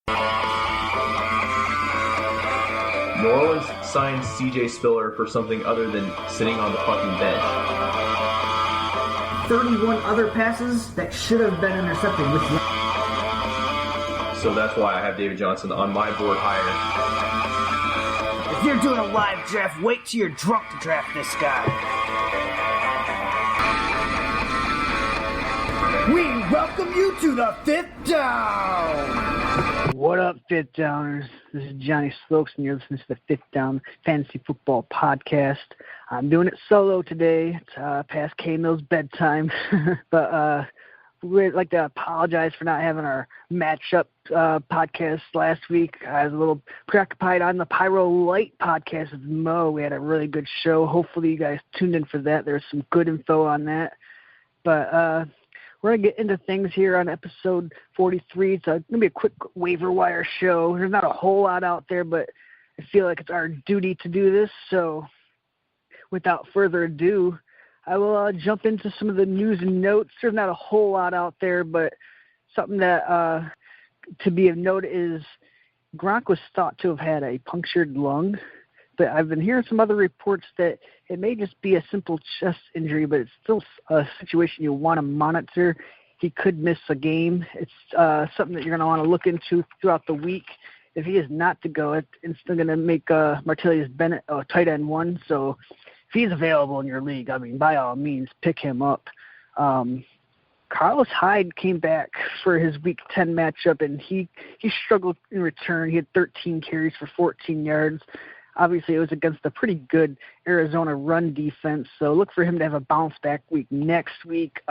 New Orleans signed CJ Spiller for something other than sitting on the fucking bench. 31 other passes that should have been intercepted with you. So that's why I have David Johnson on my board higher. If you're doing a live draft, wait till you're drunk to draft this guy. We welcome you to the Fifth Down. What up, Fifth Downers? This is Johnny Slokes, and you're listening to the Fifth Down Fantasy Football Podcast. I'm doing it solo today. It's past K-Mill's bedtime. But we'd like to apologize for not having our matchup podcast last week. I was a little preoccupied on the Pyro Light podcast with Mo. We had a really good show. Hopefully you guys tuned in for that. There's some good info on that. But we're going to get into things here on episode 43. It's going to be a quick waiver wire show. There's not a whole lot out there, but I feel like it's our duty to do this. So without further ado, I will jump into some of the news and notes. There's not a whole lot out there, but something that to be of note is Gronk was thought to have had a punctured lung, but I've been hearing some other reports that it may just be a simple chest injury, but it's still a situation you want to monitor. He could miss a game. It's something that you're going to want to look into throughout the week. If he is not to go, it's still going to make Martellus Bennett a tight end one. So if he's available in your league, I mean, by all means, pick him up. Carlos Hyde came back for his Week 10 matchup, and he struggled in return. He had 13 carries for 14 yards. Obviously, it was against a pretty good Arizona run defense, so look for him to have a bounce-back week next week.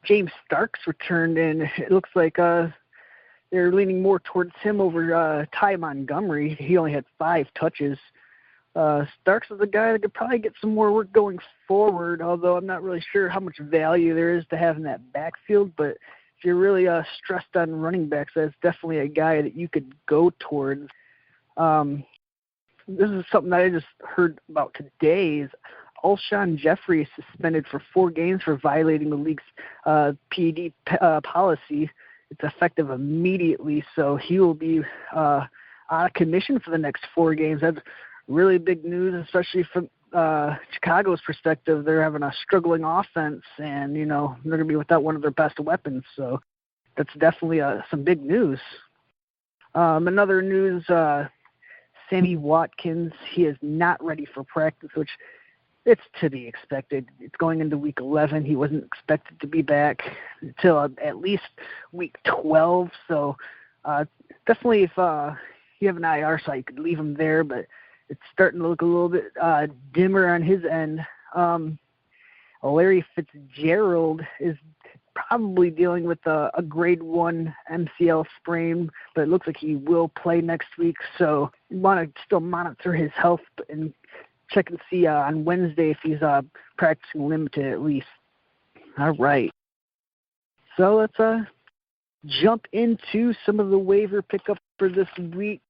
James Starks returned, and it looks like they're leaning more towards him over Ty Montgomery. He only had 5 touches. Starks is a guy that could probably get some more work going forward, although I'm not really sure how much value there is to have in that backfield. But if you're really stressed on running backs, that's definitely a guy that you could go towards. This is something that I just heard about today is Alshon Jeffrey is suspended for 4 games for violating the league's PED policy. It's effective immediately, so he will be out of commission for the next 4 games. That's really big news, especially from Chicago's perspective. They're having a struggling offense, and, you know, they're going to be without one of their best weapons. So that's definitely some big news. Another news, Sammy Watkins, he is not ready for practice, which it's to be expected. It's going into Week 11. He wasn't expected to be back until at least Week 12. So definitely if you have an IR site, you could leave him there, but it's starting to look a little bit dimmer on his end. Larry Fitzgerald is probably dealing with a grade 1 MCL sprain, but it looks like he will play next week. So you want to still monitor his health and check and see on Wednesday if he's practicing limited at least. All right. So let's jump into some of the waiver pickup for this week.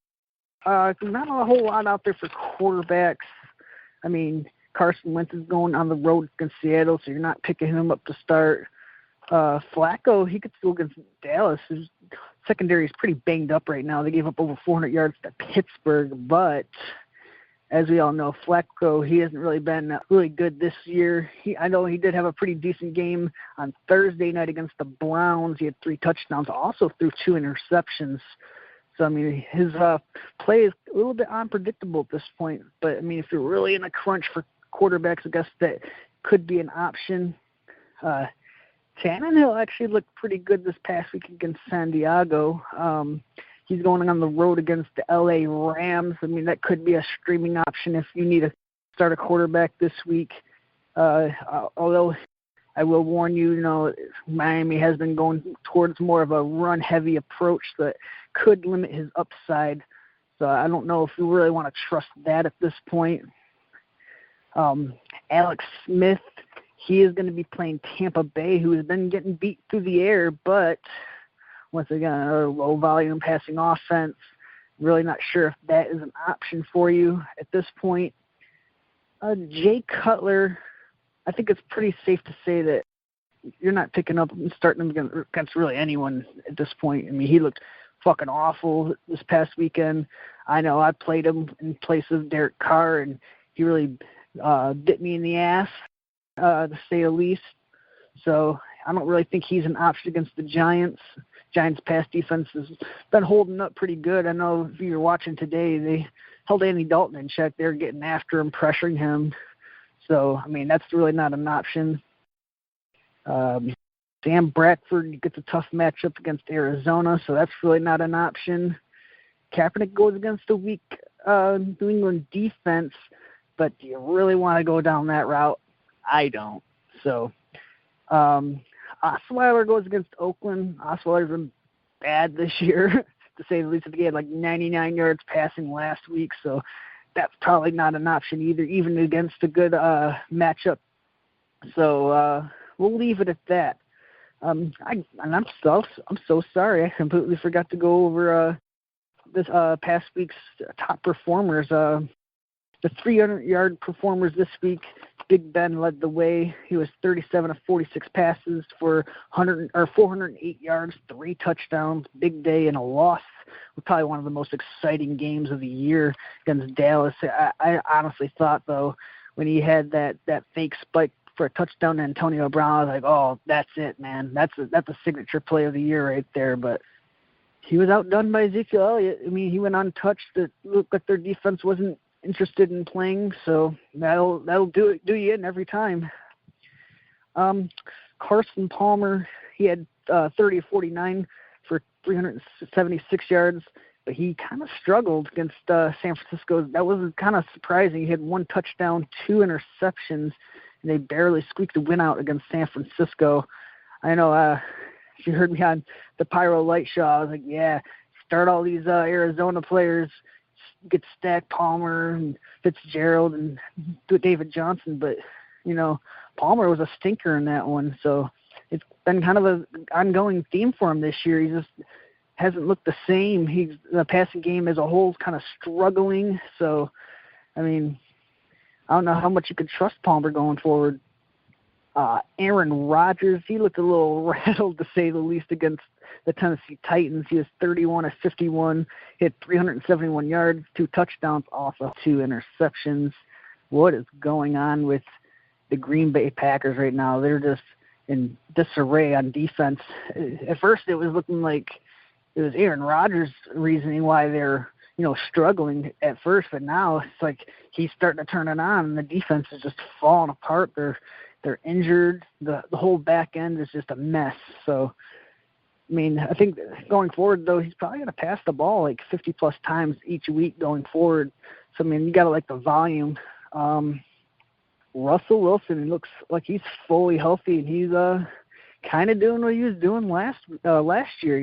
Not a whole lot out there for quarterbacks. I mean, Carson Wentz is going on the road against Seattle, so you're not picking him up to start. Flacco, he could still against Dallas. His secondary is pretty banged up right now. They gave up over 400 yards to Pittsburgh, but as we all know, Flacco, he hasn't really been really good this year. I know he did have a pretty decent game on Thursday night against the Browns. He had 3 touchdowns, also threw 2 interceptions. So, I mean, his play is a little bit unpredictable at this point. But, I mean, if you're really in a crunch for quarterbacks, I guess that could be an option. Tannehill actually looked pretty good this past week against San Diego. He's going on the road against the L.A. Rams. I mean, that could be a streaming option if you need to start a quarterback this week. Although I will warn you, you know, Miami has been going towards more of a run-heavy approach that could limit his upside. So I don't know if you really want to trust that at this point. Alex Smith, he is going to be playing Tampa Bay, who has been getting beat through the air, but once again, a low-volume passing offense. Really not sure if that is an option for you at this point. Jay Cutler, I think it's pretty safe to say that you're not picking up and starting him against really anyone at this point. I mean, he looked fucking awful this past weekend. I know I played him in place of Derek Carr, and he really bit me in the ass, to say the least. So I don't really think he's an option against the Giants. Giants' pass defense has been holding up pretty good. I know if you were watching today, they held Andy Dalton in check. They were getting after him, pressuring him. So, I mean, that's really not an option. Sam Bradford gets a tough matchup against Arizona, so that's really not an option. Kaepernick goes against a weak New England defense, but do you really want to go down that route? I don't. So, Osweiler goes against Oakland. Osweiler's been bad this year, to say the least. He had like 99 yards passing last week, so that's probably not an option either, even against a good matchup. So we'll leave it at that. I'm so sorry. I completely forgot to go over this past week's top performers. The 300-yard performers this week. Big Ben led the way. He was 37 of 46 passes for 408 yards, 3 touchdowns. Big day and a loss. Probably one of the most exciting games of the year against Dallas. I honestly thought, though, when he had that fake spike for a touchdown to Antonio Brown, I was like, oh, that's it, man. That's a signature play of the year right there. But he was outdone by Ezekiel Elliott. I mean, he went untouched. It looked like their defense wasn't interested in playing, so that'll do you in every time. Carson Palmer, he had 30 of 49 for 376 yards, but he kind of struggled against San Francisco. That was kind of surprising. He had 1 touchdown, 2 interceptions, and they barely squeaked a win out against San Francisco. I know if you heard me on the Pyro Light Show, I was like, yeah, start all these Arizona players, get stacked Palmer and Fitzgerald and David Johnson, but Palmer was a stinker in that one, so it's been kind of an ongoing theme for him this year. He just hasn't looked the same. The passing game as a whole is kind of struggling, so I mean, I don't know how much you could trust Palmer going forward. Aaron Rodgers, he looked a little rattled, to say the least, against the Tennessee Titans. He was 31 of 51, hit 371 yards, 2 touchdowns, also 2 interceptions. What is going on with the Green Bay Packers right now? They're just in disarray on defense. At first, it was looking like it was Aaron Rodgers' reasoning why they're struggling at first, but now it's like he's starting to turn it on, and the defense is just falling apart. They're injured. The whole back end is just a mess. So, I mean, I think going forward, though, he's probably going to pass the ball like 50-plus times each week going forward. So, I mean, you got to like the volume. Russell Wilson, he looks like he's fully healthy, and he's kind of doing what he was doing last year,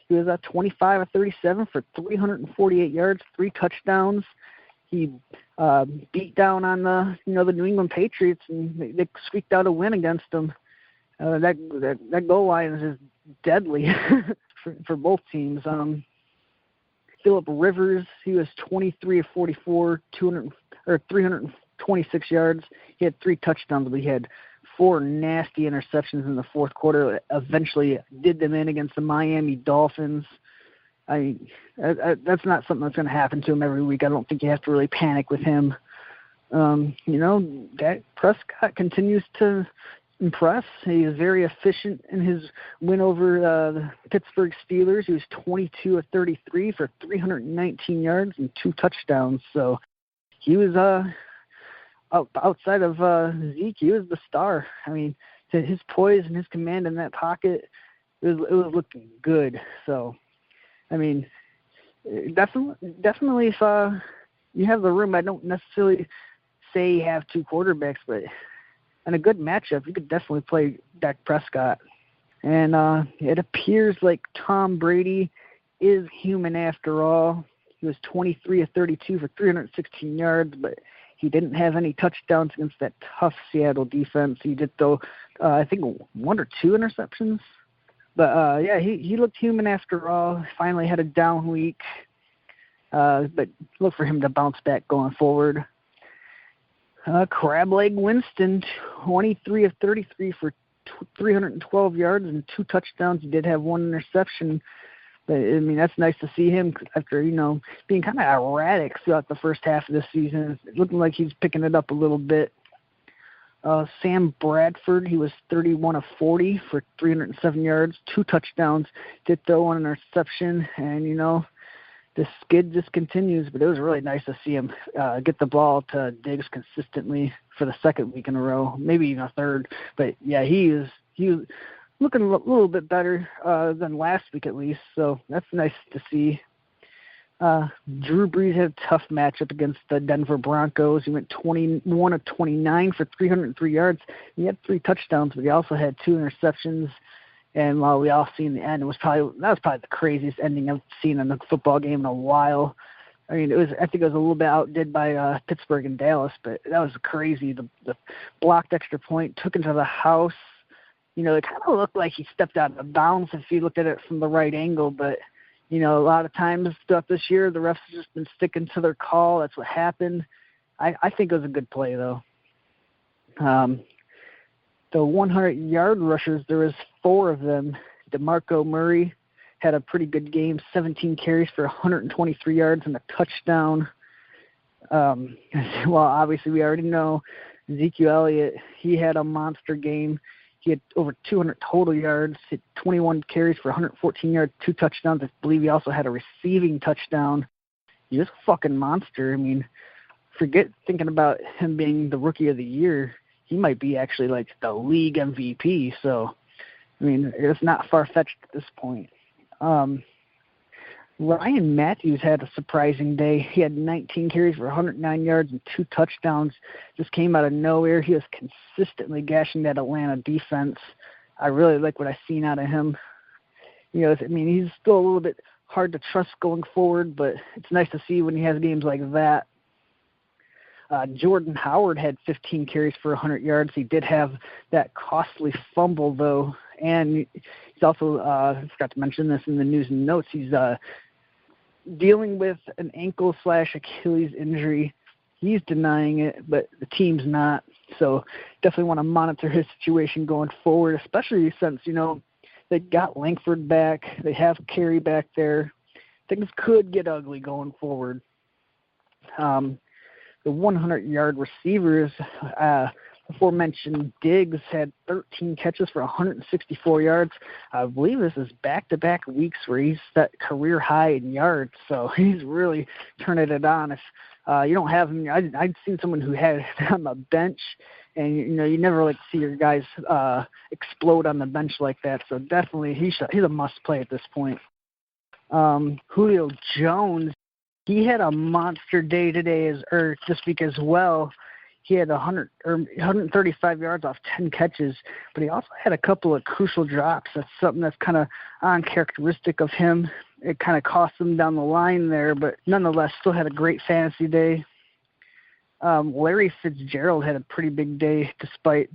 He was at 25 of 37 for 348 yards, 3 touchdowns. He beat down on the New England Patriots, and they squeaked out a win against them. That goal line is just deadly for both teams. Phillip Rivers, he was 23 of 44, 326 yards. He had 3 touchdowns, but he had 4 nasty interceptions in the fourth quarter. Eventually did them in against the Miami Dolphins. That's not something that's going to happen to him every week. I don't think you have to really panic with him. Dak Prescott continues to impress. He is very efficient in his win over the Pittsburgh Steelers. He was 22 of 33 for 319 yards and 2 touchdowns. So he was outside of Zeke, he was the star. I mean, his poise and his command in that pocket, it was looking good. So, I mean, definitely if you have the room, I don't necessarily say you have 2 quarterbacks, but in a good matchup, you could definitely play Dak Prescott. And it appears like Tom Brady is human after all. He was 23 of 32 for 316 yards, but he didn't have any touchdowns against that tough Seattle defense. He did, though, I think 1 or 2 interceptions. But, he looked human after all. Finally had a down week. But look for him to bounce back going forward. Crableg Winston, 23 of 33 for 312 yards and 2 touchdowns. He did have 1 interception. But, I mean, that's nice to see him after, being kind of erratic throughout the first half of the season. It's looking like he's picking it up a little bit. Sam Bradford, he was 31 of 40 for 307 yards, 2 touchdowns, did throw 1 interception, and, the skid just continues. But it was really nice to see him get the ball to Diggs consistently for the second week in a row, maybe even a third. But, yeah, he was looking a little bit better than last week at least, so that's nice to see. Drew Brees had a tough matchup against the Denver Broncos. He went 21 of 29 for 303 yards. He had 3 touchdowns, but he also had 2 interceptions. And while we all seen the end, that was probably the craziest ending I've seen in a football game in a while. I mean, I think it was a little bit outdid by Pittsburgh and Dallas, but that was crazy. The blocked extra point, took into the house. It kind of looked like he stepped out of bounds if you looked at it from the right angle, but a lot of times throughout this year, the refs have just been sticking to their call. That's what happened. I think it was a good play, though. The 100-yard rushers, there was 4 of them. DeMarco Murray had a pretty good game, 17 carries for 123 yards and a touchdown. Well, obviously, we already know Ezekiel Elliott, he had a monster game. He had over 200 total yards, hit 21 carries for 114 yards, 2 touchdowns. I believe he also had a receiving touchdown. He was a fucking monster. I mean, forget thinking about him being the rookie of the year. He might be actually like the league MVP. So, I mean, it's not far-fetched at this point. Ryan Matthews had a surprising day. He had 19 carries for 109 yards and 2 touchdowns. Just came out of nowhere. He was consistently gashing that Atlanta defense. I really like what I've seen out of him. He's still a little bit hard to trust going forward, but it's nice to see when he has games like that. Jordan Howard had 15 carries for 100 yards. He did have that costly fumble, though, and he's also, I forgot to mention this in the news and notes, he's dealing with an ankle/Achilles injury. He's denying it, but the team's not. So definitely want to monitor his situation going forward, especially since, they got Langford back. They have Carey back there. Things could get ugly going forward. The 100-yard receivers, aforementioned Diggs had 13 catches for 164 yards. I believe this is back-to-back weeks where he's set career high in yards, so he's really turning it on. If you don't have him, I'd seen someone who had it on the bench, and you never like see your guys explode on the bench like that. So definitely he's a must-play at this point. Julio Jones, he had a monster day today this week as well. He had 135 yards off 10 catches, but he also had a couple of crucial drops. That's something that's kind of uncharacteristic of him. It kind of cost him down the line there, but nonetheless still had a great fantasy day. Larry Fitzgerald had a pretty big day despite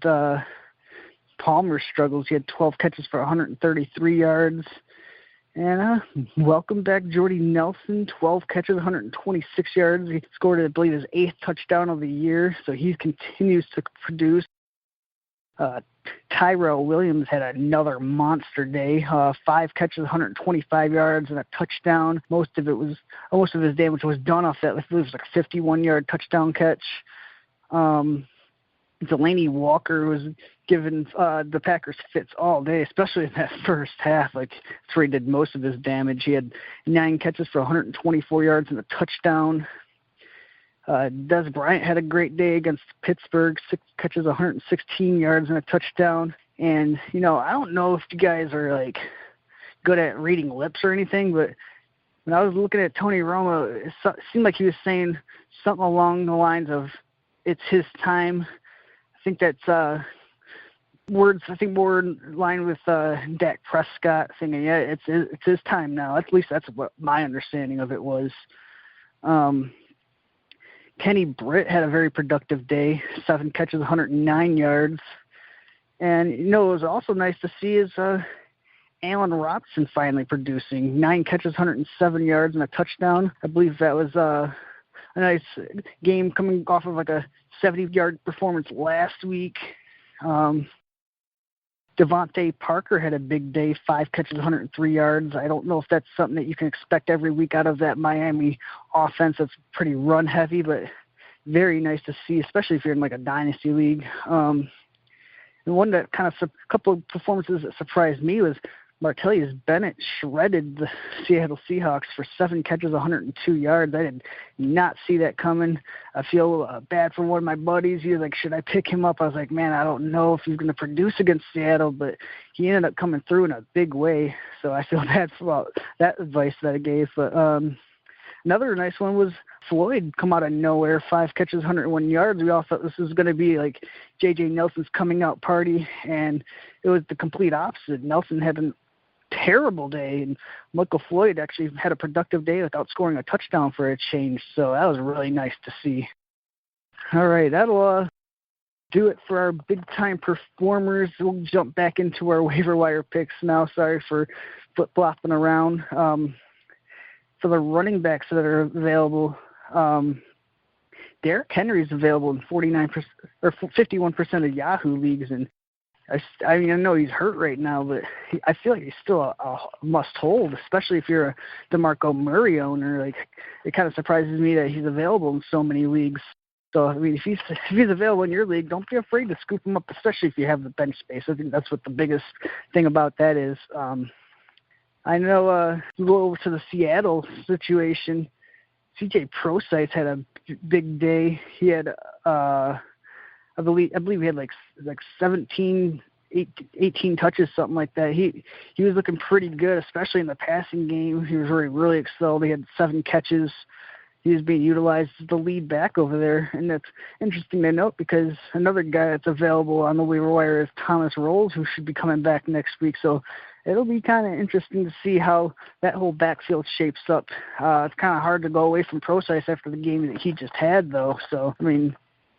Palmer's struggles. He had 12 catches for 133 yards. And welcome back Jordy Nelson, 12 catches, 126 yards. He scored, I believe, his 8th touchdown of the year, so he continues to produce. Tyrell Williams had another monster day, 5 catches, 125 yards, and a touchdown. Most of his damage was done off that. I believe it was like a 51-yard touchdown catch. Delaney Walker was giving the Packers fits all day, especially in that first half. Like, that's where he did most of his damage. He had 9 catches for 124 yards and a touchdown. Des Bryant had a great day against Pittsburgh, 6 catches, 116 yards and a touchdown. And, I don't know if you guys are, like, good at reading lips or anything, but when I was looking at Tony Romo, it seemed like he was saying something along the lines of, it's his time. I think that's words, more in line with Dak Prescott thinking, yeah, it's his time now. At least that's what my understanding of it was. Kenny Britt had a very productive day, 7 catches, 109 yards. And, it was also nice to see is Allen Robinson finally producing, 9 catches, 107 yards and a touchdown. I believe that was a nice game coming off of like a 70-yard performance last week. Devontae Devontae Parker had a big day, 5 catches, 103 yards. I don't know if that's something that you can expect every week out of that Miami offense. That's pretty run heavy, but very nice to see, especially if you're in like a dynasty league. And one that kind of a couple of performances that surprised me was Martellus Bennett shredded the Seattle Seahawks for 7 catches, 102 yards. I did not see that coming. I feel bad for one of my buddies. He was like, should I pick him up? I was like, man, I don't know if he's going to produce against Seattle, but he ended up coming through in a big way. So I feel bad about that advice that I gave. But another nice one was Floyd come out of nowhere, 5 catches, 101 yards. We all thought this was going to be like J.J. Nelson's coming out party, and it was the complete opposite. Nelson had a terrible day, and Michael Floyd actually had a productive day without scoring a touchdown for a change. So that was really nice to see. All right, that'll do it for our big-time performers. We'll jump back into our waiver wire picks now. Sorry for flip-flopping around. For the running backs that are available, Derrick Henry is available in 49% or 51% of Yahoo leagues, and I mean, I know he's hurt right now, but I feel like he's still a must-hold, especially if you're a DeMarco Murray owner. Like, it kind of surprises me that he's available in so many leagues. So, I mean, if he's available in your league, don't be afraid to scoop him up, especially if you have the bench space. I think that's what the biggest thing about that is. I know we'll go over to the Seattle situation. CJ Prosise had a big day. He had I believe he had like 17, 18 touches, something like that. He was looking pretty good, especially in the passing game. He was really excelled. He had 7 catches. He was being utilized as the lead back over there, and that's interesting to note because another guy that's available on the waiver wire is Thomas Rolls, who should be coming back next week. So it'll be kind of interesting to see how that whole backfield shapes up. It's kind of hard to go away from Prosise after the game that he just had, though. So, I mean,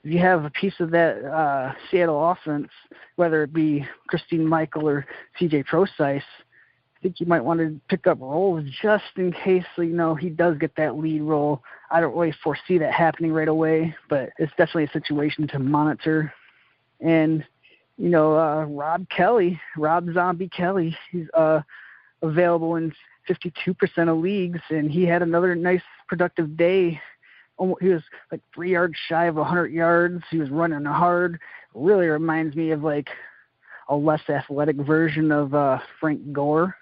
if you have a piece of that Seattle offense, whether it be Christine Michael or CJ Prosise, I think you might want to pick up Rolls just in case, he does get that lead role. I don't really foresee that happening right away, but it's definitely a situation to monitor. And, Rob Zombie Kelly, he's available in 52% of leagues, and he had another nice productive day. He was like 3 yards shy of 100 yards. He was running hard. Really reminds me of like a less athletic version of Frank Gore.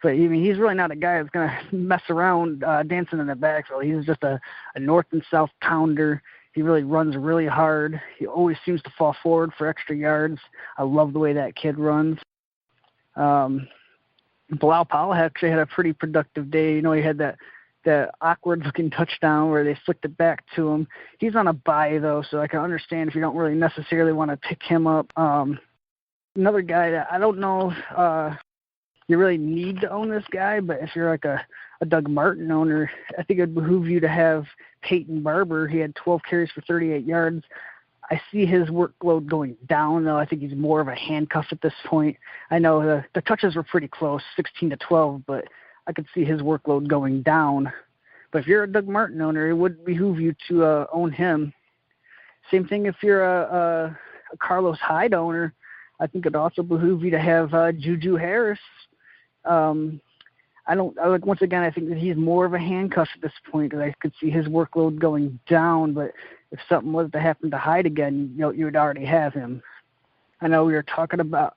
But I mean, he's really not a guy that's going to mess around dancing in the backfield. He's just a north and south pounder. He really runs really hard. He always seems to fall forward for extra yards. I love the way that kid runs. Bilal Powell actually had a pretty productive day. He had that awkward-looking touchdown where they flicked it back to him. He's on a bye, though, so I can understand if you don't really necessarily want to pick him up. Another guy that I don't know you really need to own this guy, but if you're like a Doug Martin owner, I think it would behoove you to have Peyton Barber. He had 12 carries for 38 yards. I see his workload going down, though. I think he's more of a handcuff at this point. I know the touches were pretty close, 16-12, but I could see his workload going down. But if you're a Doug Martin owner, it would behoove you to own him. Same thing if you're a Carlos Hyde owner. I think it also behoove you to have Juju Harris. Once again, I think that he's more of a handcuff at this point because I could see his workload going down. But if something was to happen to Hyde again, you would already have him. I know we were talking about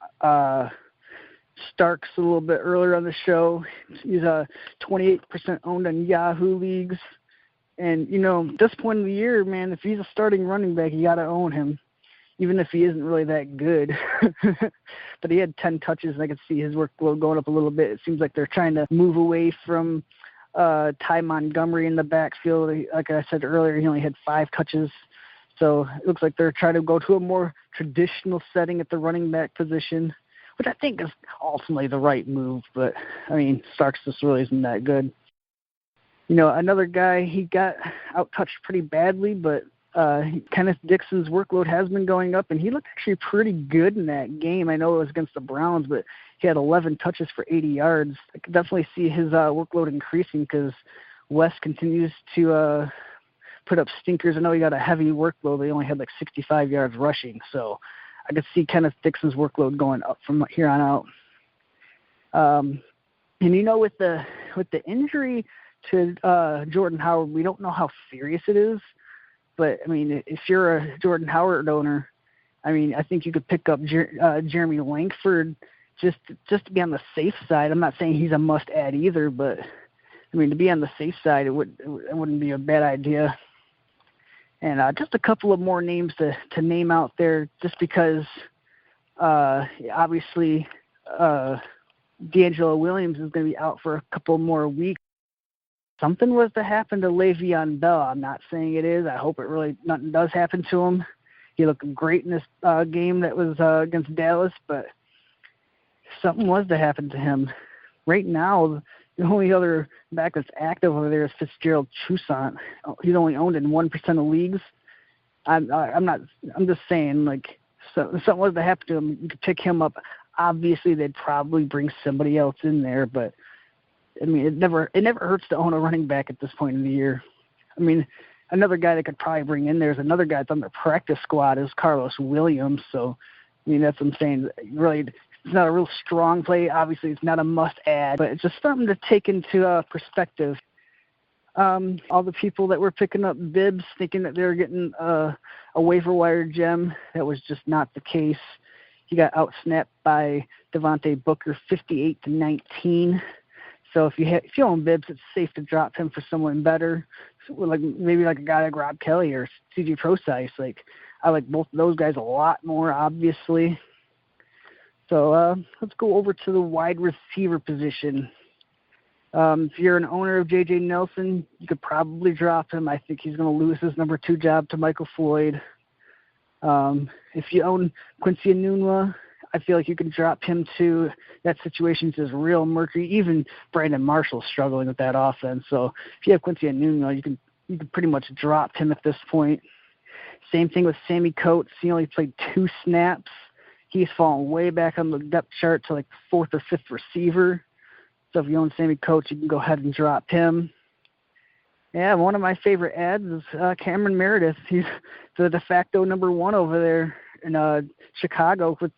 Starks a little bit earlier on the show. He's 28% owned in Yahoo leagues. And, at this point of the year, man, if he's a starting running back, you got to own him, even if he isn't really that good. But he had 10 touches, and I could see his workload going up a little bit. It seems like they're trying to move away from Ty Montgomery in the backfield. Like I said earlier, he only had 5 touches. So it looks like they're trying to go to a more traditional setting at the running back position, which I think is ultimately the right move. But, I mean, Starks just really isn't that good. Another guy, he got out-touched pretty badly, but Kenneth Dixon's workload has been going up, and he looked actually pretty good in that game. I know it was against the Browns, but he had 11 touches for 80 yards. I could definitely see his workload increasing because Wes continues to put up stinkers. I know he got a heavy workload. They only had like 65 yards rushing, so I could see Kenneth Dixon's workload going up from here on out. And with the injury to Jordan Howard, we don't know how serious it is. But I mean, if you're a Jordan Howard owner, I mean, I think you could pick up Jeremy Langford just to be on the safe side. I'm not saying he's a must-add either, but I mean, to be on the safe side, it wouldn't be a bad idea. And just a couple of more names to name out there, just because obviously D'Angelo Williams is going to be out for a couple more weeks. Something was to happen to Le'Veon Bell. I'm not saying it is. I hope nothing does happen to him. He looked great in this game that was against Dallas, but something was to happen to him. Right now, the only other back that's active over there is Fitzgerald Toussaint. He's only owned in 1% of leagues. I'm just saying, like, so if something was to happen to him, you could pick him up. Obviously, they'd probably bring somebody else in there, but I mean, it never hurts to own a running back at this point in the year. I mean, another guy that could probably bring in there is another guy that's on the practice squad is Carlos Williams. So, I mean, that's what I'm saying. Really, it's not a real strong play. Obviously, it's not a must-add, but it's just something to take into perspective. All the people that were picking up bibs thinking that they were getting a waiver wire gem, that was just not the case. He got outsnapped by Devontae Booker 58-19. So if you own bibs, it's safe to drop him for someone better, like maybe like a guy like Rob Kelly or CJ Procise. Like, I like both of those guys a lot more, obviously. So let's go over to the wide receiver position. If you're an owner of J.J. Nelson, you could probably drop him. I think he's going to lose his number 2 job to Michael Floyd. If you own Quincy Enunwa, I feel like you can drop him too. That situation's just real murky. Even Brandon Marshall's struggling with that offense. So if you have Quincy Enunwa, you can pretty much drop him at this point. Same thing with Sammy Coates. He only played 2 snaps. He's fallen way back on the depth chart to like 4th or 5th receiver. So if you own Sammy Coates, you can go ahead and drop him. Yeah, one of my favorite ads is Cameron Meredith. He's the de facto number 1 over there in Chicago with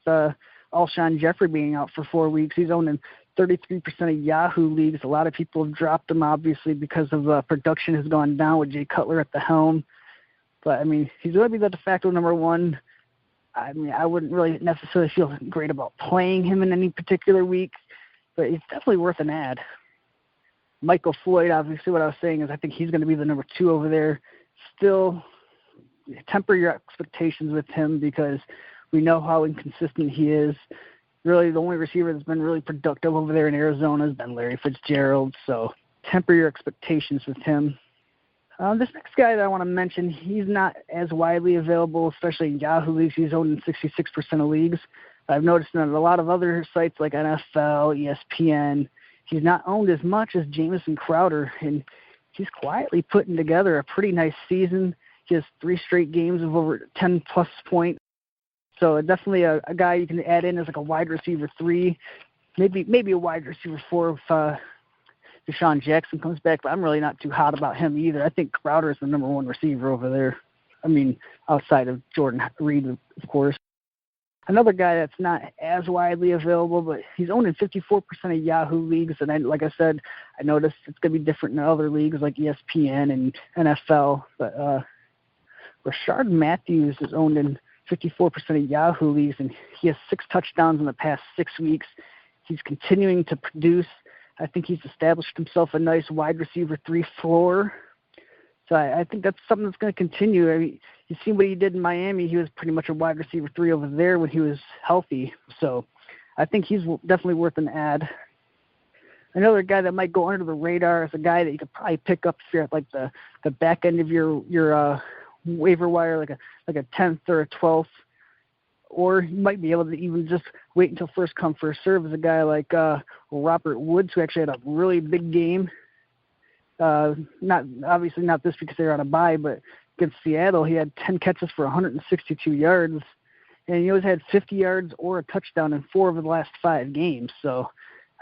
Alshon Jeffrey being out for 4 weeks. He's owned in 33% of Yahoo leagues. A lot of people have dropped him, obviously, because of production has gone down with Jay Cutler at the helm. But, I mean, he's going to be the de facto number 1. I mean, I wouldn't really necessarily feel great about playing him in any particular week, but it's definitely worth an ad. Michael Floyd, obviously, what I was saying is I think he's going to be the number 2 over there. Still, temper your expectations with him because we know how inconsistent he is. Really, the only receiver that's been really productive over there in Arizona has been Larry Fitzgerald, so temper your expectations with him. This next guy that I want to mention, he's not as widely available, especially in Yahoo leagues. He's owned in 66% of leagues. I've noticed that a lot of other sites like NFL, ESPN, he's not owned as much as Jamison Crowder, and he's quietly putting together a pretty nice season. He has 3 straight games of over 10-plus points. So definitely a guy you can add in as like a wide receiver 3, maybe a wide receiver 4 if Deshaun Jackson comes back, but I'm really not too hot about him either. I think Crowder is the number 1 receiver over there. I mean, outside of Jordan Reed, of course. Another guy that's not as widely available, but he's owned in 54% of Yahoo leagues, and like I said, I noticed it's going to be different in other leagues like ESPN and NFL. But Rashard Matthews is owned in 54% of Yahoo leagues, and he has 6 touchdowns in the past 6 weeks. He's continuing to produce. I think he's established himself a nice wide receiver 3 floor. So I think that's something that's going to continue. I mean, you see what he did in Miami. He was pretty much a wide receiver 3 over there when he was healthy. So I think he's definitely worth an ad. Another guy that might go under the radar is a guy that you could probably pick up if you're at like the back end of your waiver wire, like a 10th or a 12th. Or you might be able to even just wait until first come, first serve as a guy like Robert Woods, who actually had a really big game. Not this because they're on a bye, but against Seattle, he had 10 catches for 162 yards. And he always had 50 yards or a touchdown in 4 of the last 5 games. So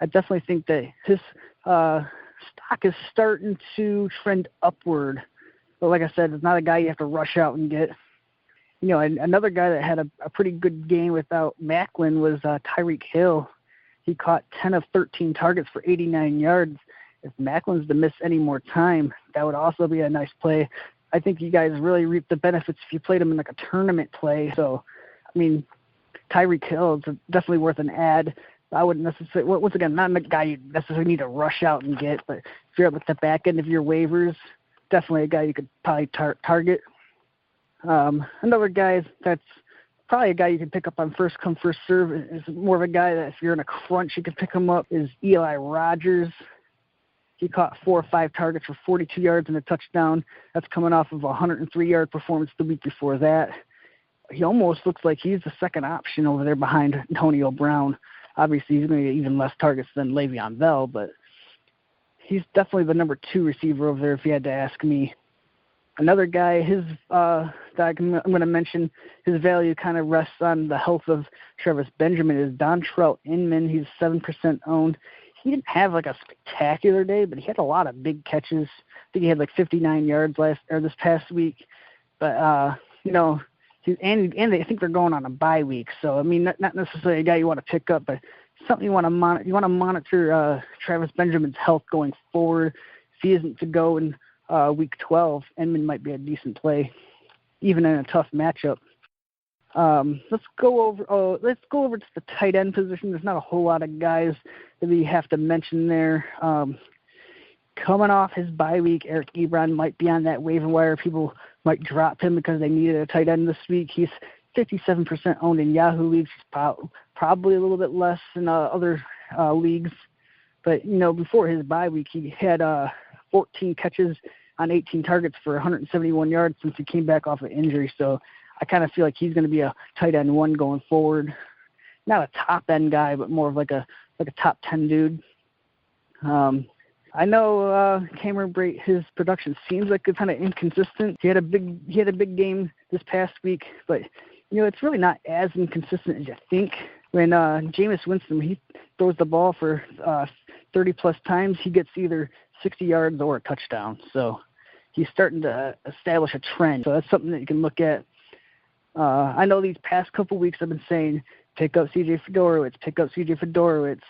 I definitely think that his stock is starting to trend upward. But like I said, it's not a guy you have to rush out and get. And another guy that had a pretty good game without Macklin was Tyreek Hill. He caught 10 of 13 targets for 89 yards. If Macklin's to miss any more time, that would also be a nice play. I think you guys really reap the benefits if you played him in like a tournament play. So, I mean, Tyreek Hill is definitely worth an ad. I wouldn't necessarily, once again, not a guy you necessarily need to rush out and get, but if you're at the back end of your waivers, definitely a guy you could probably target. Another guy that's probably a guy you can pick up on first come, first serve. Is more of a guy that if you're in a crunch, you can pick him up, is Eli Rogers. He caught 4 or 5 targets for 42 yards and a touchdown. That's coming off of a 103-yard performance the week before that. He almost looks like he's the second option over there behind Antonio Brown. Obviously, he's going to get even less targets than Le'Veon Bell, but he's definitely the number 2 receiver over there if you had to ask me. Another guy, that I'm going to mention, his value kind of rests on the health of Travis Benjamin, is Dontrell Inman. He's 7% owned. He didn't have like a spectacular day, but he had a lot of big catches. I think he had like 59 yards this past week. But I think they're going on a bye week, so I mean, not necessarily a guy you want to pick up, but something you want to monitor. You want to monitor Travis Benjamin's health going forward. If he isn't to go in week 12, Inman might be a decent play, even in a tough matchup. Let's go over to the tight end position. There's not a whole lot of guys that we have to mention there. Coming off his bye week, Eric Ebron might be on that waiver wire. People might drop him because they needed a tight end this week. He's 57% owned in Yahoo leagues. He's probably a little bit less in other leagues. But, before his bye week, he had 14 catches on 18 targets for 171 yards since he came back off an injury. So I kind of feel like he's going to be a tight end 1 going forward. Not a top end guy, but more of like a top 10 dude. I know Cameron Brate, his production seems like it's kind of inconsistent. He had a big game this past week, but it's really not as inconsistent as you think. When Jameis Winston, he throws the ball for 30 plus times, he gets either 60 yards or a touchdown. So he's starting to establish a trend. So that's something that you can look at. I know these past couple weeks I've been saying, pick up C.J. Fedorowicz,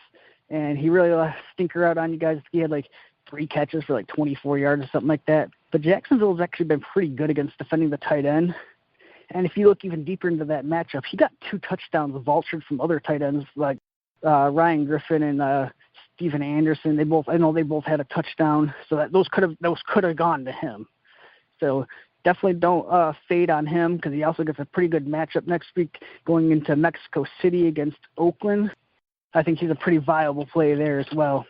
and he really let a stinker out on you guys. He had like 3 catches for like 24 yards or something like that. But Jacksonville's actually been pretty good against defending the tight end. And if you look even deeper into that matchup, he got 2 touchdowns vultured from other tight ends like Ryan Griffin and Steven Anderson. They both had a touchdown, so those could have gone to him. So definitely don't fade on him, because he also gets a pretty good matchup next week going into Mexico City against Oakland. I think he's a pretty viable play there as well.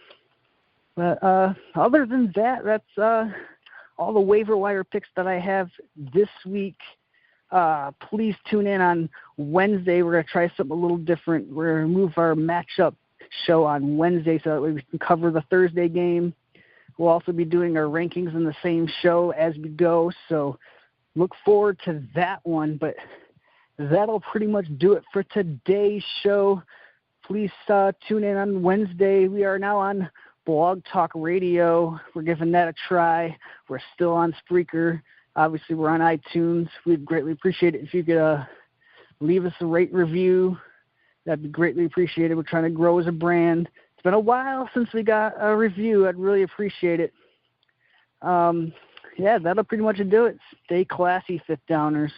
But other than that, that's all the waiver wire picks that I have this week. Please tune in on Wednesday. We're going to try something a little different. We're going to move our matchup show on Wednesday so that way we can cover the Thursday game. We'll also be doing our rankings in the same show as we go, so look forward to that one. But that'll pretty much do it for today's show. Please tune in on Wednesday. We are now on Blog Talk Radio. We're giving that a try. We're still on Spreaker. Obviously, we're on iTunes. We'd greatly appreciate it if you could leave us a rate review. That'd be greatly appreciated. We're trying to grow as a brand. It's been a while since we got a review. I'd really appreciate it. That'll pretty much do it. Stay classy, Fifth Downers.